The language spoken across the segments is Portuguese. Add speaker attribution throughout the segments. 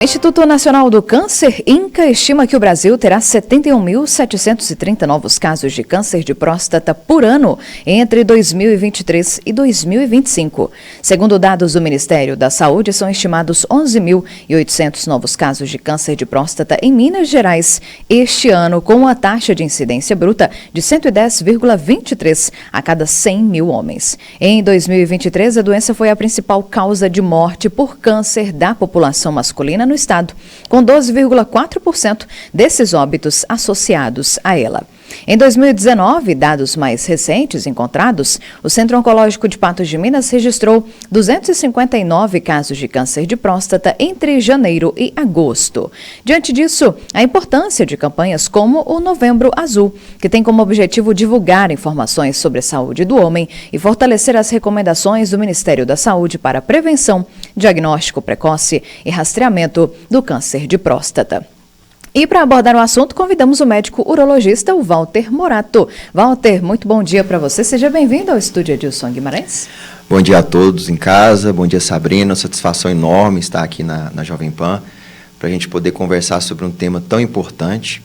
Speaker 1: O Instituto Nacional do Câncer, INCA, estima que o Brasil terá 71.730 novos casos de câncer de próstata por ano entre 2023 e 2025. Segundo dados do Ministério da Saúde, são estimados 11.800 novos casos de câncer de próstata em Minas Gerais este ano, com uma taxa de incidência bruta de 110,23 a cada 100 mil homens. Em 2023, a doença foi a principal causa de morte por câncer da população masculina no estado, com 12,4% desses óbitos associados a ela. Em 2019, dados mais recentes encontrados, o Centro Oncológico de Patos de Minas registrou 259 casos de câncer de próstata entre janeiro e agosto. Diante disso, a importância de campanhas como o Novembro Azul, que tem como objetivo divulgar informações sobre a saúde do homem e fortalecer as recomendações do Ministério da Saúde para prevenção, diagnóstico precoce e rastreamento do câncer de próstata. E para abordar o assunto, convidamos o médico urologista, o Walter Morato. Walter, muito bom dia para você. Seja bem-vindo ao estúdio Edilson Guimarães.
Speaker 2: Bom dia a todos em casa, bom dia Sabrina, satisfação enorme estar aqui na Jovem Pan, para a gente poder conversar sobre um tema tão importante,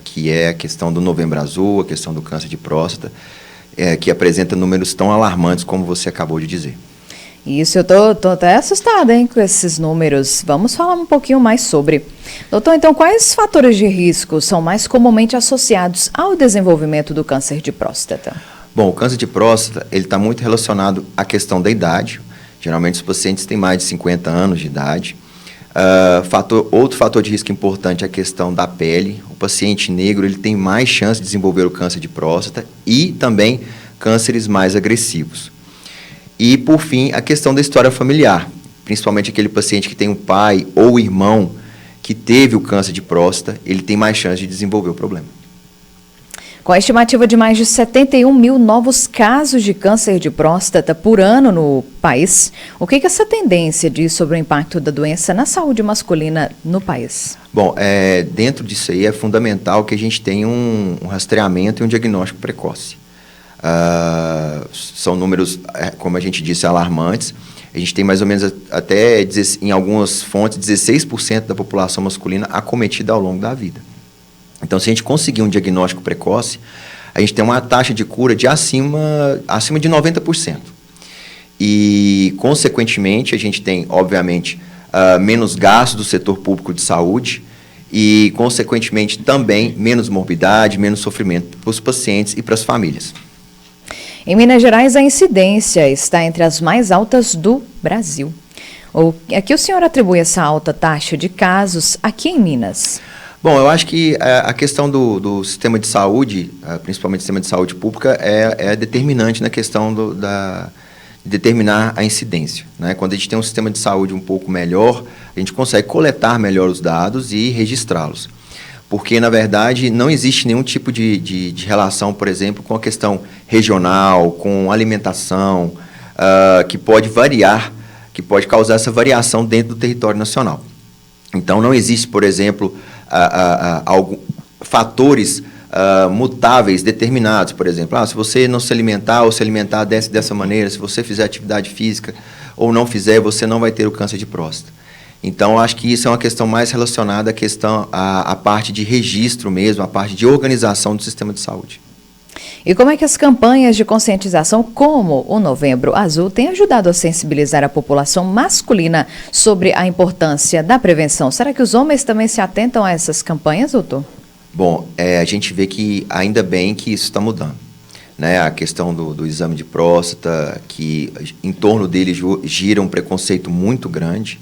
Speaker 2: que é a questão do Novembro Azul, a questão do câncer de próstata, que apresenta números tão alarmantes como você acabou de dizer.
Speaker 1: Isso, eu tô até assustada, com esses números. Vamos falar um pouquinho mais sobre. Doutor, então, quais fatores de risco são mais comumente associados ao desenvolvimento do câncer de próstata?
Speaker 2: Bom, o câncer de próstata, ele está muito relacionado à questão da idade. Geralmente, os pacientes têm mais de 50 anos de idade. Outro fator de risco importante é a questão da pele. O paciente negro, ele tem mais chance de desenvolver o câncer de próstata e também cânceres mais agressivos. E, por fim, a questão da história familiar, principalmente aquele paciente que tem um pai ou irmão que teve o câncer de próstata, ele tem mais chance de desenvolver o problema.
Speaker 1: Com a estimativa de mais de 71 mil novos casos de câncer de próstata por ano no país, o que essa tendência diz sobre o impacto da doença na saúde masculina no país?
Speaker 2: Bom, dentro disso aí é fundamental que a gente tenha um rastreamento e um diagnóstico precoce. São números, como a gente disse, alarmantes. A gente tem mais ou menos até, em algumas fontes, 16% da população masculina acometida ao longo da vida. Então, se a gente conseguir um diagnóstico precoce, a gente tem uma taxa de cura de acima de 90%. E, consequentemente, a gente tem, obviamente, menos gasto do setor público de saúde e, consequentemente, também menos morbidade, menos sofrimento para os pacientes e para as famílias.
Speaker 1: Em Minas Gerais, a incidência está entre as mais altas do Brasil. A que o senhor atribui essa alta taxa de casos aqui em Minas?
Speaker 2: Bom, eu acho que a questão do sistema de saúde, principalmente o sistema de saúde pública, é determinante na questão de determinar a incidência, né? Quando a gente tem um sistema de saúde um pouco melhor, a gente consegue coletar melhor os dados e registrá-los. Porque, na verdade, não existe nenhum tipo de relação, por exemplo, com a questão regional, com alimentação, que pode variar, que pode causar essa variação dentro do território nacional. Então, não existe, por exemplo, fatores mutáveis determinados. Por exemplo, se você não se alimentar ou se alimentar dessa maneira, se você fizer atividade física ou não fizer, você não vai ter o câncer de próstata. Então, acho que isso é uma questão mais relacionada à parte de registro mesmo, à parte de organização do sistema de saúde.
Speaker 1: E como é que as campanhas de conscientização, como o Novembro Azul, têm ajudado a sensibilizar a população masculina sobre a importância da prevenção? Será que os homens também se atentam a essas campanhas, doutor?
Speaker 2: Bom, a gente vê que ainda bem que isso está mudando, né? A questão do exame de próstata, que em torno dele gira um preconceito muito grande.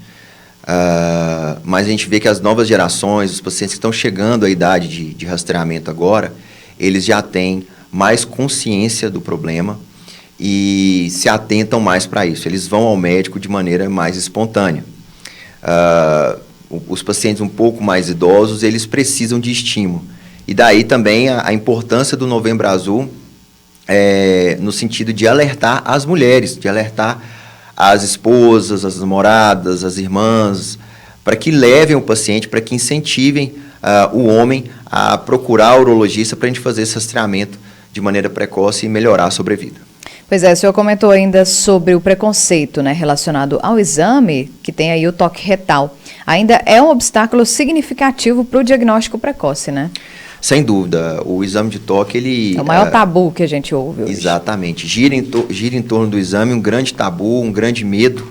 Speaker 2: Mas a gente vê que as novas gerações, os pacientes que estão chegando à idade de rastreamento agora, eles já têm mais consciência do problema e se atentam mais para isso. Eles vão ao médico de maneira mais espontânea. Os pacientes um pouco mais idosos, eles precisam de estímulo. E daí também a importância do Novembro Azul, no sentido de alertar as mulheres, de alertar as esposas, as namoradas, as irmãs, para que levem o paciente, para que incentivem o homem a procurar o urologista para a gente fazer esse rastreamento de maneira precoce e melhorar a sobrevida.
Speaker 1: Pois é, o senhor comentou ainda sobre o preconceito, né, relacionado ao exame, que tem aí o toque retal. Ainda é um obstáculo significativo para o diagnóstico precoce, né?
Speaker 2: Sem dúvida, o exame de toque, ele...
Speaker 1: É o maior tabu que a gente ouve hoje.
Speaker 2: Exatamente. Gira em torno do exame um grande tabu, um grande medo.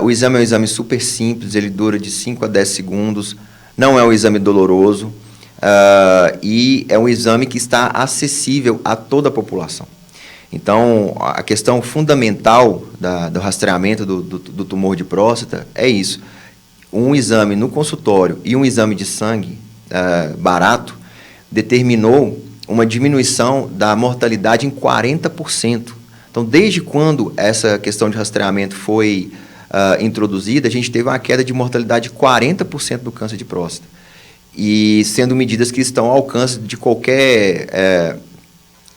Speaker 2: O exame é um exame super simples, ele dura de 5 a 10 segundos, não é um exame doloroso, e é um exame que está acessível a toda a população. Então, a questão fundamental do rastreamento do tumor de próstata é isso. Um exame no consultório e um exame de sangue barato determinou uma diminuição da mortalidade em 40%. Então, desde quando essa questão de rastreamento foi introduzida, a gente teve uma queda de mortalidade de 40% do câncer de próstata. E sendo medidas que estão ao alcance de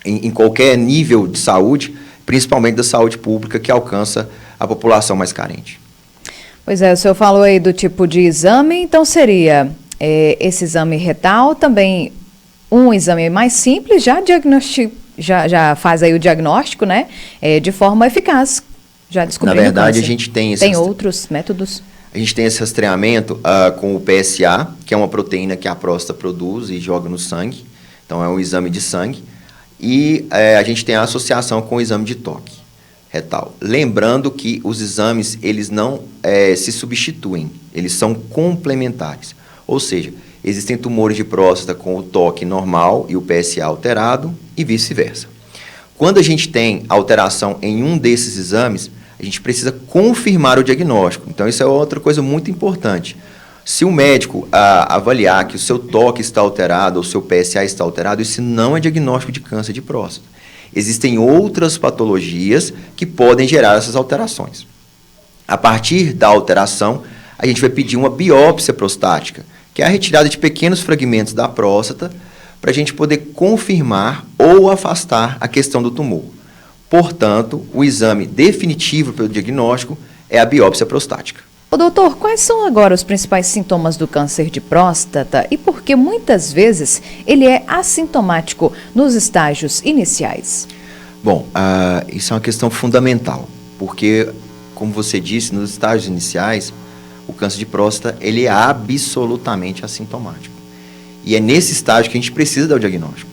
Speaker 2: em qualquer nível de saúde, principalmente da saúde pública, que alcança a população mais carente.
Speaker 1: Pois é, o senhor falou aí do tipo de exame, então seria esse exame retal, também um exame mais simples, já faz aí o diagnóstico, né, de forma eficaz, já descobrindo.
Speaker 2: Na verdade,
Speaker 1: câncer.
Speaker 2: a gente tem
Speaker 1: outros métodos? A
Speaker 2: gente tem esse rastreamento com o PSA, que é uma proteína que a próstata produz e joga no sangue, então é um exame de sangue, e a gente tem a associação com o exame de toque retal. Lembrando que os exames, eles não se substituem, eles são complementares. Ou seja, existem tumores de próstata com o toque normal e o PSA alterado e vice-versa. Quando a gente tem alteração em um desses exames, a gente precisa confirmar o diagnóstico. Então, isso é outra coisa muito importante. Se o médico avaliar que o seu toque está alterado ou o seu PSA está alterado, isso não é diagnóstico de câncer de próstata. Existem outras patologias que podem gerar essas alterações. A partir da alteração, a gente vai pedir uma biópsia prostática, que é a retirada de pequenos fragmentos da próstata, para a gente poder confirmar ou afastar a questão do tumor. Portanto, o exame definitivo pelo diagnóstico é a biópsia prostática.
Speaker 1: Ô, doutor, quais são agora os principais sintomas do câncer de próstata e por que muitas vezes ele é assintomático nos estágios iniciais?
Speaker 2: Bom, isso é uma questão fundamental, porque, como você disse, nos estágios iniciais, o câncer de próstata ele é absolutamente assintomático. E é nesse estágio que a gente precisa dar o diagnóstico.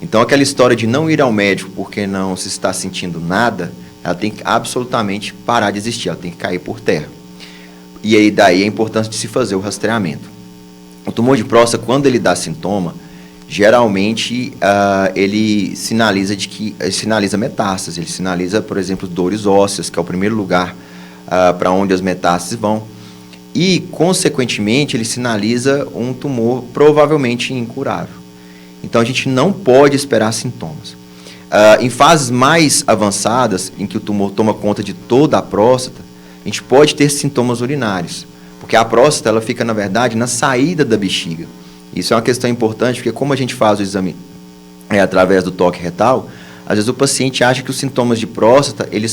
Speaker 2: Então, aquela história de não ir ao médico porque não se está sentindo nada, ela tem que absolutamente parar de existir, ela tem que cair por terra. E aí, daí a importância de se fazer o rastreamento. O tumor de próstata, quando ele dá sintoma, geralmente ele sinaliza metástase, ele sinaliza, por exemplo, dores ósseas, que é o primeiro lugar para onde as metástases vão. E, consequentemente, ele sinaliza um tumor provavelmente incurável. Então, a gente não pode esperar sintomas. Em fases mais avançadas, em que o tumor toma conta de toda a próstata, a gente pode ter sintomas urinários, porque a próstata ela fica, na verdade, na saída da bexiga. Isso é uma questão importante, porque como a gente faz o exame através do toque retal, às vezes o paciente acha que os sintomas de próstata, eles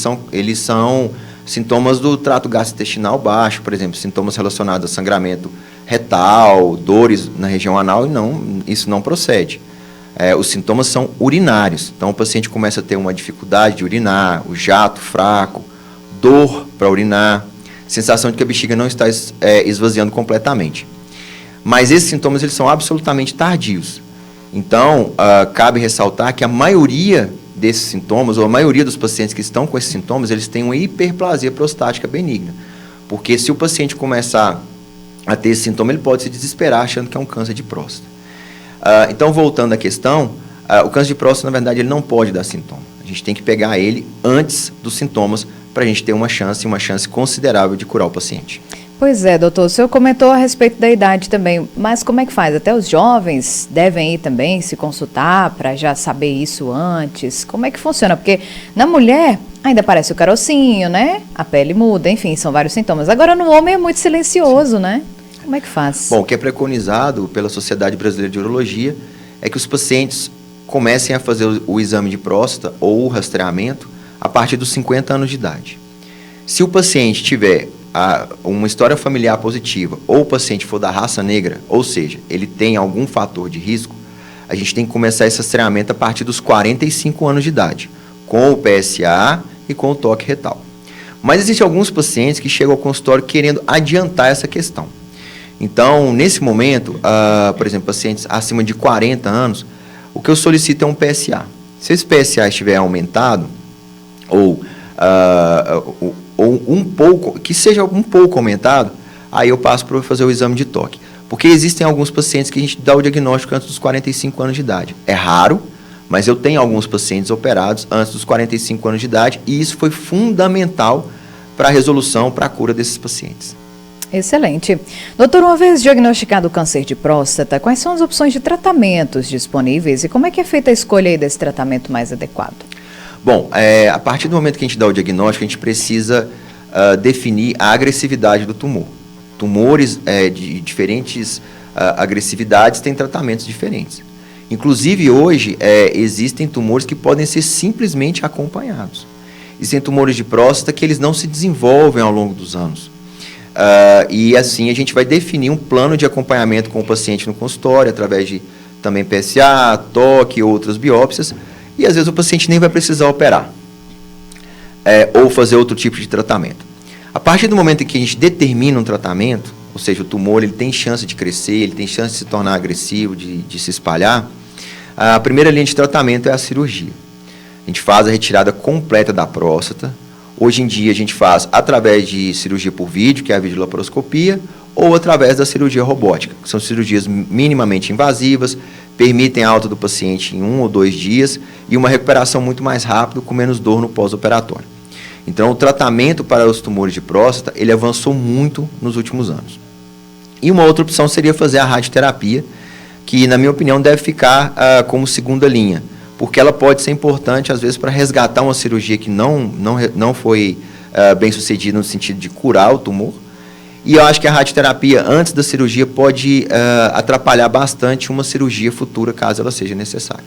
Speaker 2: são sintomas do trato gastrointestinal baixo, por exemplo, sintomas relacionados a sangramento retal, dores na região anal, e não, isso não procede. Os sintomas são urinários, então o paciente começa a ter uma dificuldade de urinar, o jato fraco, dor para urinar, sensação de que a bexiga não está esvaziando completamente. Mas esses sintomas eles são absolutamente tardios. Então, cabe ressaltar que a maioria desses sintomas, ou a maioria dos pacientes que estão com esses sintomas, eles têm uma hiperplasia prostática benigna. Porque se o paciente começar a ter esse sintoma, ele pode se desesperar achando que é um câncer de próstata. Então, voltando à questão, o câncer de próstata, na verdade, ele não pode dar sintoma. A gente tem que pegar ele antes dos sintomas para a gente ter uma chance considerável de curar o paciente.
Speaker 1: Pois é, doutor, o senhor comentou a respeito da idade também, mas como é que faz? Até os jovens devem ir também se consultar para já saber isso antes? Como é que funciona? Porque na mulher ainda aparece o carocinho, né? A pele muda, enfim, são vários sintomas. Agora no homem é muito silencioso, Sim. né? Como é que faz?
Speaker 2: Bom, o que é preconizado pela Sociedade Brasileira de Urologia é que os pacientes comecem a fazer o exame de próstata ou o rastreamento a partir dos 50 anos de idade. Se o paciente tiver uma história familiar positiva ou o paciente for da raça negra, ou seja, ele tem algum fator de risco, a gente tem que começar esse rastreamento a partir dos 45 anos de idade. com o PSA e com o toque retal. Mas existem alguns pacientes que chegam ao consultório querendo adiantar essa questão. Então, nesse momento, por exemplo, pacientes acima de 40 anos, o que eu solicito é um PSA. Se esse PSA estiver aumentado, ou um pouco, que seja um pouco aumentado, aí eu passo para fazer o exame de toque. Porque existem alguns pacientes que a gente dá o diagnóstico antes dos 45 anos de idade. É raro, mas eu tenho alguns pacientes operados antes dos 45 anos de idade e isso foi fundamental para a resolução, para a cura desses pacientes.
Speaker 1: Excelente. Doutor, uma vez diagnosticado o câncer de próstata, quais são as opções de tratamentos disponíveis e como é que é feita a escolha aí desse tratamento mais adequado?
Speaker 2: Bom, a partir do momento que a gente dá o diagnóstico, a gente precisa definir a agressividade do tumor. Tumores de diferentes agressividades têm tratamentos diferentes. Inclusive, hoje, existem tumores que podem ser simplesmente acompanhados. Existem tumores de próstata que eles não se desenvolvem ao longo dos anos. E assim, a gente vai definir um plano de acompanhamento com o paciente no consultório, através de também PSA, toque, outras biópsias, e às vezes o paciente nem vai precisar operar, ou fazer outro tipo de tratamento. A partir do momento em que a gente determina um tratamento, ou seja, o tumor ele tem chance de crescer, ele tem chance de se tornar agressivo, de se espalhar, a primeira linha de tratamento é a cirurgia. A gente faz a retirada completa da próstata. Hoje em dia a gente faz através de cirurgia por vídeo, que é a videolaparoscopia, ou através da cirurgia robótica, que são cirurgias minimamente invasivas, permitem a alta do paciente em 1 ou 2 dias e uma recuperação muito mais rápida, com menos dor no pós-operatório. Então, o tratamento para os tumores de próstata, ele avançou muito nos últimos anos. E uma outra opção seria fazer a radioterapia, que, na minha opinião, deve ficar como segunda linha, porque ela pode ser importante, às vezes, para resgatar uma cirurgia que não foi bem sucedida no sentido de curar o tumor. E eu acho que a radioterapia, antes da cirurgia, pode atrapalhar bastante uma cirurgia futura, caso ela seja necessária.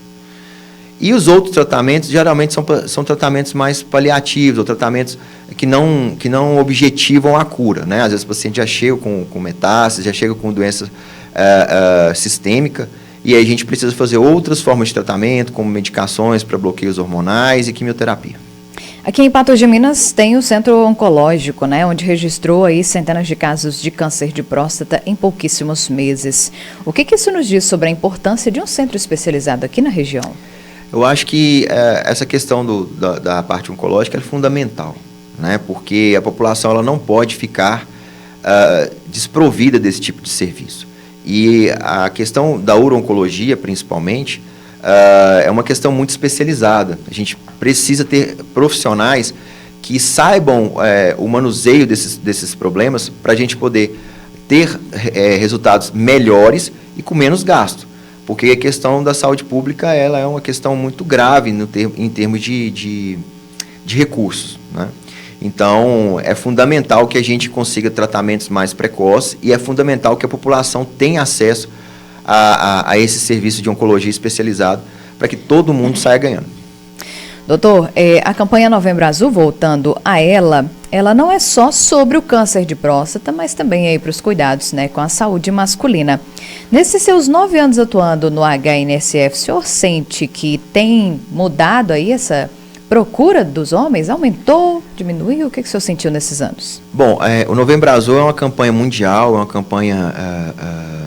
Speaker 2: E os outros tratamentos, geralmente, são tratamentos mais paliativos, ou tratamentos que não objetivam a cura, né? Às vezes o paciente já chega com metástase, já chega com doença sistêmica, e aí a gente precisa fazer outras formas de tratamento, como medicações para bloqueios hormonais e quimioterapia.
Speaker 1: Aqui em Patos de Minas tem o Centro Oncológico, né, onde registrou aí centenas de casos de câncer de próstata em pouquíssimos meses. O que isso nos diz sobre a importância de um centro especializado aqui na região?
Speaker 2: Eu acho que essa questão da parte oncológica é fundamental, né? Porque a população ela não pode ficar desprovida desse tipo de serviço. E a questão da uro-oncologia, principalmente, é uma questão muito especializada. A gente precisa ter profissionais que saibam o manuseio desses problemas para a gente poder ter resultados melhores e com menos gasto. Porque a questão da saúde pública ela é uma questão muito grave em termos de recursos, né? Então, é fundamental que a gente consiga tratamentos mais precoces e é fundamental que a população tenha acesso a esse serviço de oncologia especializado para que todo mundo saia ganhando.
Speaker 1: Doutor, a campanha Novembro Azul, voltando a ela não é só sobre o câncer de próstata, mas também aí para os cuidados, né, com a saúde masculina. Nesses seus 9 anos atuando no HNSF, o senhor sente que tem mudado aí essa procura dos homens? Aumentou, diminuiu? O que o senhor sentiu nesses anos? Bom,
Speaker 2: o Novembro Azul é uma campanha mundial, é uma campanha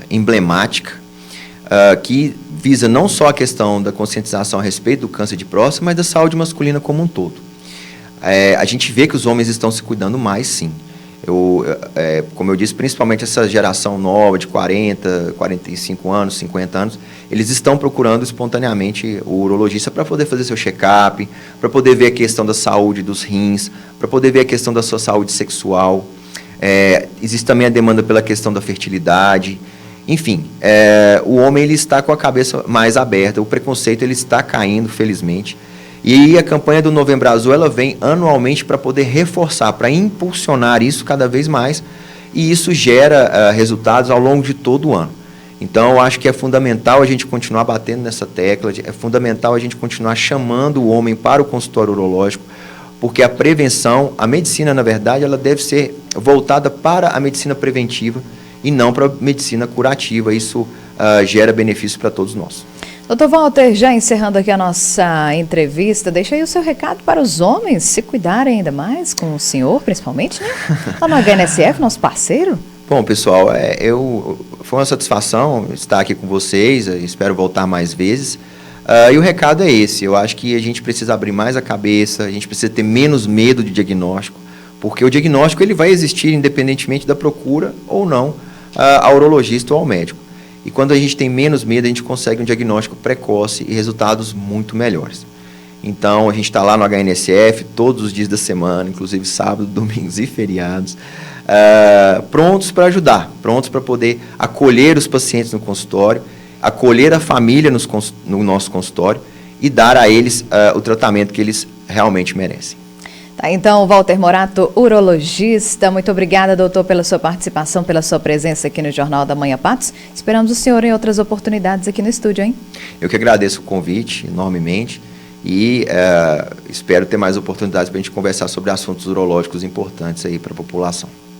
Speaker 2: emblemática, que visa não só a questão da conscientização a respeito do câncer de próstata, mas da saúde masculina como um todo. A gente vê que os homens estão se cuidando mais, sim. Como eu disse, principalmente essa geração nova de 40, 45 anos, 50 anos, eles estão procurando espontaneamente o urologista para poder fazer seu check-up, para poder ver a questão da saúde dos rins, para poder ver a questão da sua saúde sexual. Existe também a demanda pela questão da fertilidade. Enfim, o homem ele está com a cabeça mais aberta, o preconceito ele está caindo, felizmente. E a campanha do Novembro Azul ela vem anualmente para poder reforçar, para impulsionar isso cada vez mais, e isso gera resultados ao longo de todo o ano. Então, eu acho que é fundamental a gente continuar batendo nessa tecla, é fundamental a gente continuar chamando o homem para o consultório urológico, porque a prevenção, a medicina, na verdade, ela deve ser voltada para a medicina preventiva e não para a medicina curativa. Isso gera benefício para todos nós.
Speaker 1: Doutor Walter, já encerrando aqui a nossa entrevista, deixa aí o seu recado para os homens se cuidarem ainda mais com o senhor, principalmente, né? Lá no HNSF, nosso parceiro.
Speaker 2: Bom, pessoal, foi uma satisfação estar aqui com vocês, espero voltar mais vezes. E o recado é esse, eu acho que a gente precisa abrir mais a cabeça, a gente precisa ter menos medo de diagnóstico, porque o diagnóstico ele vai existir independentemente da procura ou não ao urologista ou ao médico. E quando a gente tem menos medo, a gente consegue um diagnóstico precoce e resultados muito melhores. Então, a gente está lá no HNSF todos os dias da semana, inclusive sábado, domingos e feriados, prontos para ajudar, prontos para poder acolher os pacientes no consultório, acolher a família no nosso consultório e dar a eles o tratamento que eles realmente merecem.
Speaker 1: Tá, então, Walter Morato, urologista, muito obrigada, doutor, pela sua participação, pela sua presença aqui no Jornal da Manhã Patos. Esperamos o senhor em outras oportunidades aqui no estúdio, hein?
Speaker 2: Eu que agradeço o convite enormemente e espero ter mais oportunidades para a gente conversar sobre assuntos urológicos importantes aí para a população.